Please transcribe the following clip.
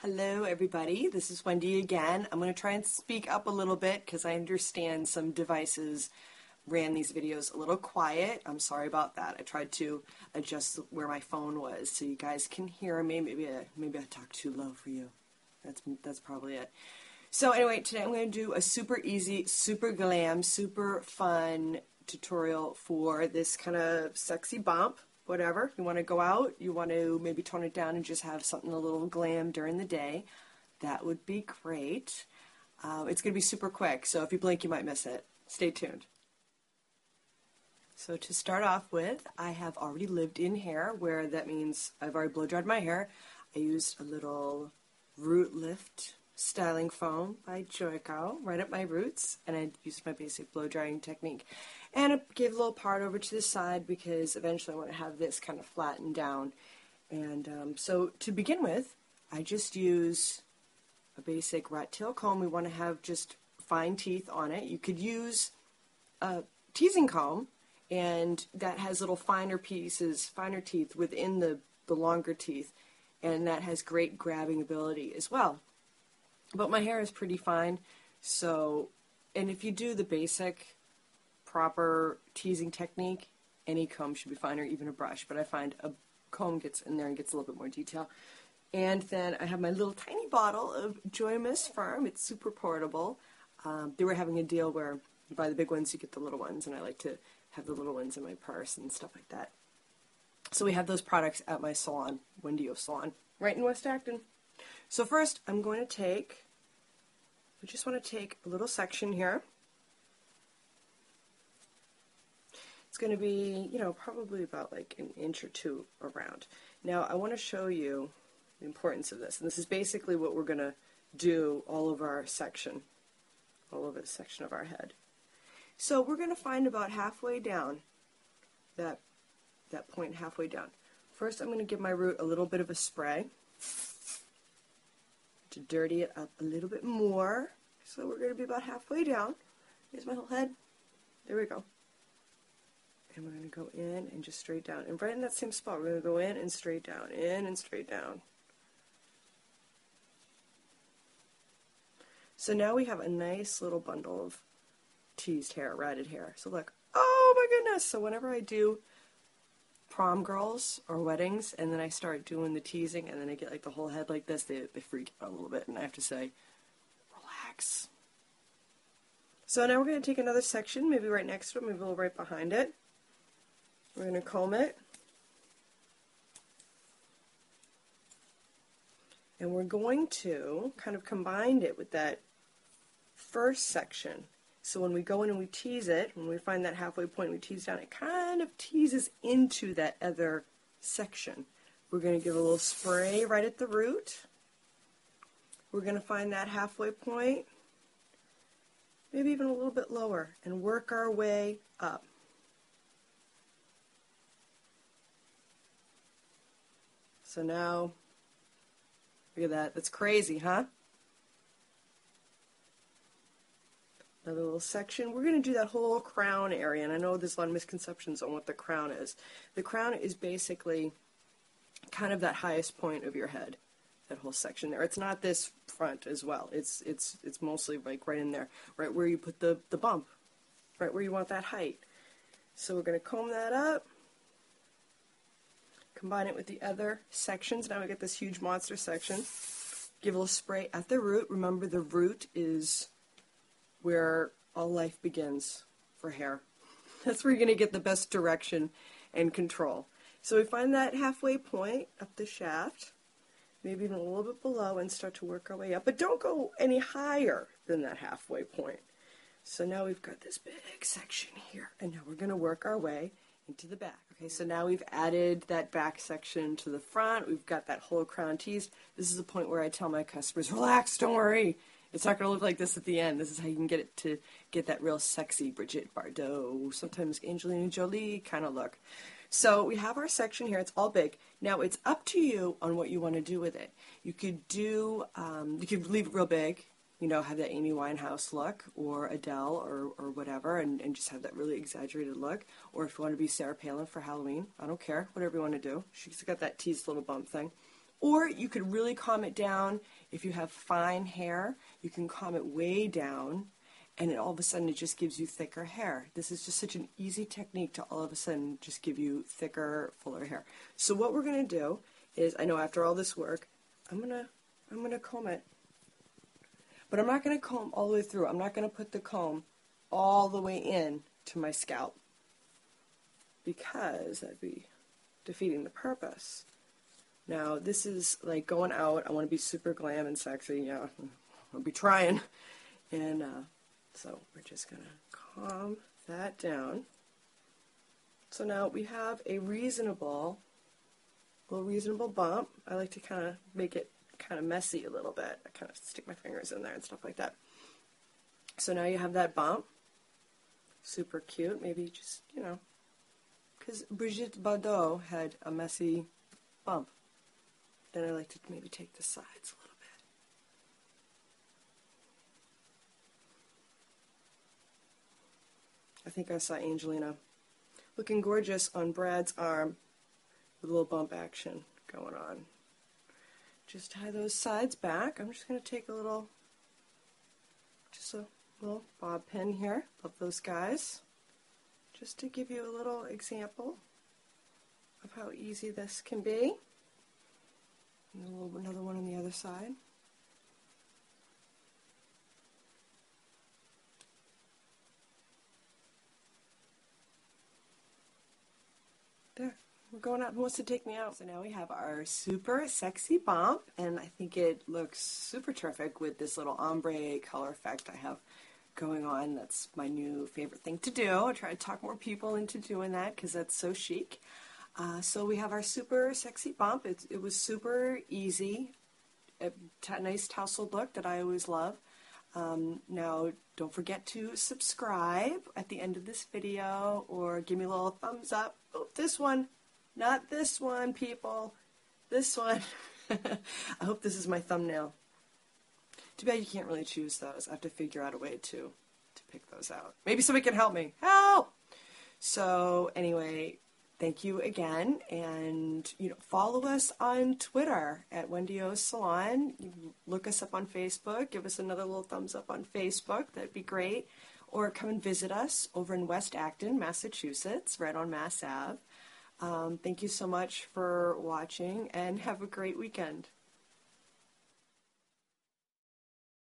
Hello everybody, this is Wendy again. I'm going to try and speak up a little bit because I understand some devices ran these videos a little quiet. I'm sorry about that. I tried to adjust where my phone was so you guys can hear me. Maybe I talked too low for you. That's probably it. So anyway, today I'm going to do a super easy, super glam, super fun tutorial for this kind of sexy bump. Whatever, you want to go out, you want to maybe tone it down and just have something a little glam during the day, that would be great. It's going to be super quick, so if you blink you might miss it. Stay tuned. So to start off with, I have already lived in hair, where that means I've already blow dried my hair. I used a little root lift styling foam by Joico right at my roots, and I used my basic blow drying technique. And I gave a little part over to the side because eventually I want to have this kind of flattened down. And so to begin with, I just use a basic rat tail comb. We want to have just fine teeth on it. You could use a teasing comb, and that has little finer pieces, finer teeth within the longer teeth, and that has great grabbing ability as well. But my hair is pretty fine, so, and if you do the basic proper teasing technique, any comb should be fine, or even a brush, but I find a comb gets in there and gets a little bit more detail. And then I have my little tiny bottle of Joy Miss Firm. It's super portable. They were having a deal where you buy the big ones, you get the little ones, and I like to have the little ones in my purse and stuff like that. So we have those products at my salon, Wendy Salon, right in West Acton. So first, I'm going to take, we just want to take a little section here. It's going to be, probably about like an inch or two around. Now, I want to show you the importance of this. And this is basically what we're going to do all over our section, all over the section of our head. So we're going to find about halfway down, that point halfway down. First, I'm going to give my root a little bit of a spray to dirty it up a little bit more. So we're going to be about halfway down. Here's my whole head. There we go. And we're going to go in and just straight down. And right in that same spot, we're going to go in and straight down, in and straight down. So now we have a nice little bundle of teased hair, ratted hair. So look, oh my goodness. So whenever I do prom girls or weddings, and then I start doing the teasing, and then I get like the whole head like this, they freak out a little bit, and I have to say, relax. So now we're going to take another section, maybe right next to it, maybe a little right behind it. We're going to comb it, and we're going to kind of combine it with that first section. So when we go in and we tease it, when we find that halfway point, we tease down, it kind of teases into that other section. We're going to give a little spray right at the root. We're going to find that halfway point, maybe even a little bit lower, and work our way up. So now, look at that. That's crazy, huh? Another little section. We're going to do that whole crown area, and I know there's a lot of misconceptions on what the crown is. The crown is basically kind of that highest point of your head, that whole section there. It's not this front as well. It's mostly like right in there, right where you put the bump, right where you want that height. So we're going to comb that up, combine it with the other sections. Now we get this huge monster section. Give a little spray at the root. Remember, the root is where all life begins for hair. That's where you're going to get the best direction and control. So we find that halfway point up the shaft, maybe even a little bit below, and start to work our way up. But don't go any higher than that halfway point. So now we've got this big section here, and now we're going to work our way into the back. Okay, so now we've added that back section to the front. We've got that whole crown teased. This is the point where I tell my customers, relax, don't worry. It's not going to look like this at the end. This is how you can get it to get that real sexy Brigitte Bardot, sometimes Angelina Jolie kind of look. So we have our section here. It's all big. Now it's up to you on what you want to do with it. You could do, you could leave it real big, have that Amy Winehouse look, or Adele, or whatever, and just have that really exaggerated look. Or if you want to be Sarah Palin for Halloween, I don't care, whatever you want to do. She's got that teased little bump thing. Or you could really calm it down. If you have fine hair, you can calm it way down, and then all of a sudden it just gives you thicker hair. This is just such an easy technique to all of a sudden just give you thicker, fuller hair. So what we're going to do is, I know after all this work, I'm gonna comb it. But I'm not going to comb all the way through. I'm not going to put the comb all the way in to my scalp, because that'd be defeating the purpose. Now, this is like going out. I want to be super glam and sexy. Yeah, I'll be trying. And so we're just going to calm that down. So now we have a reasonable bump. I like to kind of make it kind of messy a little bit. I kind of stick my fingers in there and stuff like that. So now you have that bump. Super cute. Maybe just, because Brigitte Bardot had a messy bump. Then I like to maybe take the sides a little bit. I think I saw Angelina looking gorgeous on Brad's arm with a little bump action going on. Just tie those sides back. I'm just going to take a little bob pin here of those guys, just to give you a little example of how easy this can be. And another one on the other side. There. We're going out. Who wants to take me out? So now we have our super sexy bump, and I think it looks super terrific with this little ombre color effect I have going on. That's my new favorite thing to do. I try to talk more people into doing that because that's so chic. So we have our super sexy bump. It was super easy. A nice tousled look that I always love. Now, don't forget to subscribe at the end of this video, or give me a little thumbs up. Oh, this one. Not this one, people. This one. I hope this is my thumbnail. Too bad you can't really choose those. I have to figure out a way to pick those out. Maybe somebody can help me. Help! So anyway, thank you again, and follow us on Twitter at Wendy O's Salon. Look us up on Facebook. Give us another little thumbs up on Facebook. That'd be great. Or come and visit us over in West Acton, Massachusetts, right on Mass Ave. Thank you so much for watching, and have a great weekend.